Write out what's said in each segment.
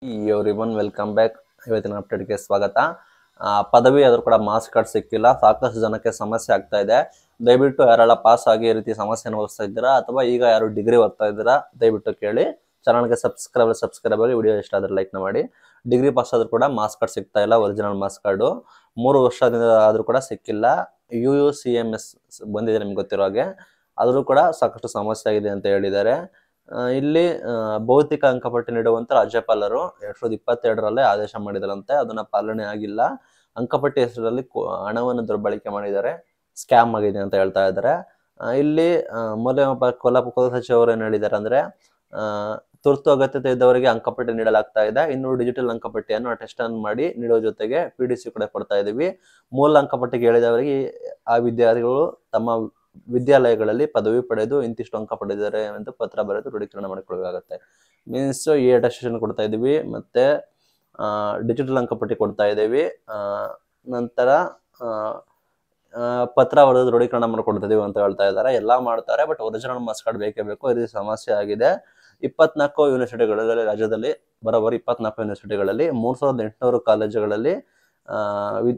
Everyone welcome back. ಇವತ್ತಿನ ಅಪ್ಡೇಟ್ಗೆ ಸ್ವಾಗತ. ಪದವಿ ಆದರೂ ಕೂಡ ಮಾರ್ಕ್ಸ್ ಕಾರ್ಡ್ ಸಿಕ್ಕಿಲ್ಲ, ಸಾಕಷ್ಟು ಜನಕ್ಕೆ ಸಮಸ್ಯೆ ಆಗ್ತಾ ಇದೆ. ದಯವಿಟ್ಟು ಯಾರೆಲ್ಲ ಪಾಸ್ ಆಗಿ ಈ ರೀತಿ ಸಮಸ್ಯೆ ಅನುಭವಿಸ್ತಾ ಇದ್ದೀರಾ ಅಥವಾ ಈಗ ಯಾರು ಡಿಗ್ರಿ ಓದ್ತಾ ಇದ್ದೀರಾ ದಯವಿಟ್ಟು ಕೇಳಿ. ಚಾನಲ್ಗೆ ಸಬ್ಸ್ಕ್ರೈಬ್ ಆಗಿ, ವಿಡಿಯೋ ಇಷ್ಟ ಆದರೆ ಲೈಕ್ನ ಮಾಡಿ. ಡಿಗ್ರಿ ಪಾಸ್ ಆದರೂ ಕೂಡ ಮಾರ್ಕ್ಸ್ ಕಾರ್ಡ್ ಸಿಗ್ತಾ ಇಲ್ಲ, ಒರಿಜಿನಲ್ ಮಾರ್ಕ್ಸ್ ಕಾರ್ಡು 3 ವರ್ಷದಿಂದ ಆದರೂ ಕೂಡ ಸಿಕ್ಕಿಲ್ಲ. UUCMS ಬಂದಿದೆ ನಿಮ್ಗೆ ಗೊತ್ತಿರೋ ಹಾಗೆ, ಆದರೂ ಕೂಡ ಸಾಕಷ್ಟು ಸಮಸ್ಯೆ ಆಗಿದೆ ಅಂತ ಹೇಳಿದ್ದಾರೆ. ಇಲ್ಲಿ ಭೌತಿಕ ಅಂಕಪಟ್ಟಿ ನೀಡುವಂತ ರಾಜ್ಯಪಾಲರು 2022ರಲ್ಲೇ ಆದೇಶ ಮಾಡಿದರಂತೆ, ಅದನ್ನ ಪಾಲನೆ ಆಗಿಲ್ಲ. ಅಂಕಪಟ್ಟಿ ಹೆಸರಲ್ಲಿ ಹಣವನ್ನು ದುರ್ಬಳಕೆ ಮಾಡಿದ್ದಾರೆ, ಸ್ಕ್ಯಾಮ್ ಆಗಿದೆ ಅಂತ ಹೇಳ್ತಾ ಇದ್ದಾರೆ. ಇಲ್ಲಿ ಕೊಲ್ಹಾಪುರ ಸಚಿವರು ಏನ್ ಹೇಳಿದ್ದಾರೆ ಅಂದ್ರೆ, ತುರ್ತು ಅಗತ್ಯತೆ ಇದ್ದವರಿಗೆ ಅಂಕಪಟ್ಟಿ ನೀಡಲಾಗ್ತಾ ಇದೆ. ಇನ್ನು ಡಿಜಿಟಲ್ ಅಂಕಪಟ್ಟಿಯನ್ನು ಟೆಸ್ಟ್ ಅನ್ನು ಮಾಡಿ ನೀಡುವ ಜೊತೆಗೆ PDC ಕೂಡ ಕೊಡ್ತಾ ಇದೀವಿ. ಮೂಲ ಅಂಕಪಟ್ಟಿಗೆ ಹೇಳಿದವರಿಗೆ ಆ ವಿದ್ಯಾರ್ಥಿಗಳು ತಮ್ಮ ವಿದ್ಯಾಲಯಗಳಲ್ಲಿ ಪದವಿ ಪಡೆದು ಇಂತಿಷ್ಟು ಅಂಕ ಪಡೆದಿದ್ದಾರೆ ಎಂದು ಪತ್ರ ಬರೆದು ದೃಢೀಕರಣ ಮಾಡಿಕೊಳ್ಳಬೇಕಾಗುತ್ತೆ. ಮೀನ್ಸ್ ಅಟೆಸ್ಟೇಷನ್ ಕೊಡ್ತಾ ಇದೀವಿ, ಮತ್ತೆ ಡಿಜಿಟಲ್ ಅಂಕಪಟ್ಟಿ ಕೊಡ್ತಾ ಇದೀವಿ, ನಂತರ ಪತ್ರ ಬರೆದು ದೃಢೀಕರಣ ಮಾಡ್ಕೊಡ್ತಾ ಇದೀವಿ ಅಂತ ಹೇಳ್ತಾ ಇದ್ದಾರೆ. ಎಲ್ಲ ಮಾಡ್ತಾರೆ, ಬಟ್ ಒರಿಜಿನಲ್ ಮಾರ್ಕ್ಸ್ ಕಾರ್ಡ್ ಬೇಕೇ ಬೇಕು. ಈ ರೀತಿ ಸಮಸ್ಯೆ ಆಗಿದೆ. 24 ಯೂನಿವರ್ಸಿಟಿಗಳಲ್ಲಿ, ರಾಜ್ಯದಲ್ಲಿ ಬರೋಬ್ಬರಿ 24 ಯೂನಿವರ್ಸಿಟಿಗಳಲ್ಲಿ 3800 ಕಾಲೇಜುಗಳಲ್ಲಿ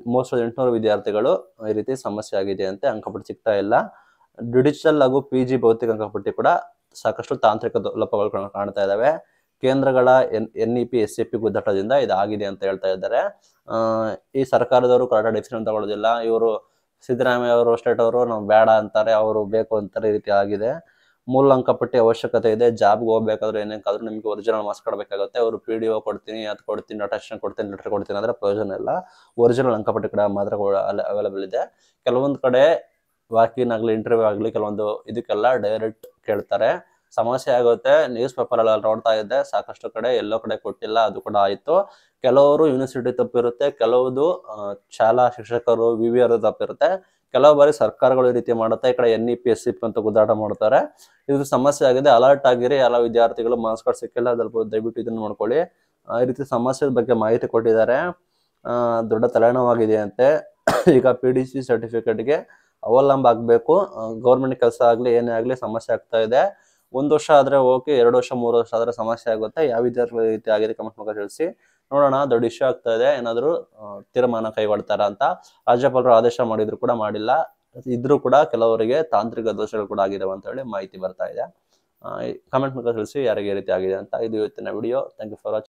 3800 ವಿದ್ಯಾರ್ಥಿಗಳು ಈ ರೀತಿ ಸಮಸ್ಯೆ ಆಗಿದೆ ಅಂತೆ, ಅಂಕಪಟ್ಟಿ ಸಿಗ್ತಾ ಇಲ್ಲ. ಡಿಜಿಟಲ್ ಹಾಗೂ PG ಭೌತಿಕ ಅಂಕಪಟ್ಟಿ ಕೂಡ ಸಾಕಷ್ಟು ತಾಂತ್ರಿಕ ಲೋಪಗಳು ಕಾಣ್ತಾ ಇದಾವೆ. ಕೇಂದ್ರಗಳ NEP SAP ಗುದ್ದಾಟದಿಂದ ಇದಾಗಿದೆ ಅಂತ ಹೇಳ್ತಾ ಇದ್ದಾರೆ. ಈ ಸರ್ಕಾರದವರು ಕರೆಕ್ಟ್ ಡಿಸಿಷನ್ ತಗೊಳ್ಳೋದಿಲ್ಲ. ಇವರು ಸಿದ್ದರಾಮಯ್ಯ ಅವರು, ಸ್ಟೇಟ್ ಅವರು ನಾವು ಬೇಡ ಅಂತಾರೆ, ಅವರು ಬೇಕು ಅಂತಾರೆ. ಈ ರೀತಿ ಆಗಿದೆ. ಮೂಲ ಅಂಕಪಟ್ಟಿ ಅವಶ್ಯಕತೆ ಇದೆ. ಜಾಬ್ಗೆ ಹೋಗ್ಬೇಕಾದ್ರೆ ಏನಕ್ಕಾದ್ರೂ ನಿಮ್ಗೆ ಒರಿಜಿನಲ್ ಮಾರ್ಕ್ಸ್ ಕೊಡಬೇಕಾಗುತ್ತೆ. ಅವರು PDO ಕೊಡ್ತೀನಿ, ಅದು ಕೊಡ್ತೀನಿ, ಅಟೆಸ್ಟೇಷನ್ ಕೊಡ್ತೀನಿ, ಲೆಟರ್ ಕೊಡ್ತೀನಿ ಅಂದ್ರೆ ಪ್ರಯೋಜನ ಇಲ್ಲ. ಒರಿಜಿನಲ್ ಅಂಕಪಟ್ಟಿ ಕೂಡ ಮಾತ್ರ ಅವೈಲೇಬಲ್ ಇದೆ. ಕೆಲವೊಂದು ಕಡೆ ವಾಕಿನ್ ಆಗಲಿ, ಇಂಟರ್ವ್ಯೂ ಆಗಲಿ, ಕೆಲವೊಂದು ಇದಕ್ಕೆಲ್ಲ ಡೈರೆಕ್ಟ್ ಕೇಳ್ತಾರೆ. ಸಮಸ್ಯೆ ಆಗುತ್ತೆ. ನ್ಯೂಸ್ ಪೇಪರ್ ಎಲ್ಲ ನೋಡ್ತಾ ಇದ್ದೆ, ಸಾಕಷ್ಟು ಕಡೆ ಎಲ್ಲೋ ಕಡೆ ಕೊಟ್ಟಿಲ್ಲ, ಅದು ಕೂಡ ಆಯ್ತು. ಕೆಲವರು ಯೂನಿವರ್ಸಿಟಿ ತಪ್ಪಿರುತ್ತೆ, ಕೆಲವುದು ಶಾಲಾ ಶಿಕ್ಷಕರು VVR ತಪ್ಪಿರುತ್ತೆ, ಕೆಲವು ಬಾರಿ ಸರ್ಕಾರಗಳು ಈ ರೀತಿ ಮಾಡುತ್ತೆ. ಈ ಕಡೆ NEP SAP ಅಂತ ಗುದ್ದಾಟ ಮಾಡ್ತಾರೆ. ಇದು ಸಮಸ್ಯೆ ಆಗಿದೆ. ಅಲರ್ಟ್ ಆಗಿರಿ ಎಲ್ಲ ವಿದ್ಯಾರ್ಥಿಗಳು. ಮಾರ್ಕ್ಸ್ ಕಾರ್ಡ್ ಸಿಕ್ಕಿಲ್ಲ, ದಯವಿಟ್ಟು ಇದನ್ನು ಮಾಡ್ಕೊಳ್ಳಿ. ಈ ರೀತಿ ಸಮಸ್ಯೆ ಬಗ್ಗೆ ಮಾಹಿತಿ ಕೊಟ್ಟಿದ್ದಾರೆ. ದೊಡ್ಡ ತಲೆನೋವಾಗಿದೆ ಅಂತೆ. ಈಗ PDC ಸರ್ಟಿಫಿಕೇಟ್ಗೆ ಅವಲಂಬ ಆಗ್ಬೇಕು. ಗೌರ್ಮೆಂಟ್ ಕೆಲಸ ಆಗ್ಲಿ, ಏನೇ ಆಗ್ಲಿ ಸಮಸ್ಯೆ ಆಗ್ತಾ ಇದೆ. 1 ವರ್ಷ ಆದ್ರೆ ಓಕೆ, 2 ವರ್ಷ 3 ವರ್ಷ ಆದ್ರೆ ಸಮಸ್ಯೆ ಆಗುತ್ತೆ. ಯಾವ ವಿದ್ಯಾರ್ಥಿಗಳ ರೀತಿ ಆಗಿದೆ ಕಮೆಂಟ್ ಮೂಲಕ ತಿಳಿಸಿ. ನೋಡೋಣ, ದೊಡ್ಡ ಇಶ್ಯೂ ಆಗ್ತಾ ಇದೆ, ಏನಾದ್ರು ತೀರ್ಮಾನ ಕೈಗೊಳ್ತಾರ ಅಂತ. ರಾಜ್ಯಪಾಲರು ಆದೇಶ ಮಾಡಿದ್ರು ಕೂಡ ಮಾಡಿಲ್ಲ. ಇದ್ರೂ ಕೂಡ ಕೆಲವರಿಗೆ ತಾಂತ್ರಿಕ ದೋಷಗಳು ಕೂಡ ಆಗಿದಾವೆ ಅಂತ ಹೇಳಿ ಮಾಹಿತಿ ಬರ್ತಾ ಇದೆ. ಕಮೆಂಟ್ ಮೂಲಕ ತಿಳಿಸಿ ಯಾರಿಗೆ ಈ ರೀತಿ ಆಗಿದೆ ಅಂತ. ಇದು ಇವತ್ತಿನ video. Thank you for watching.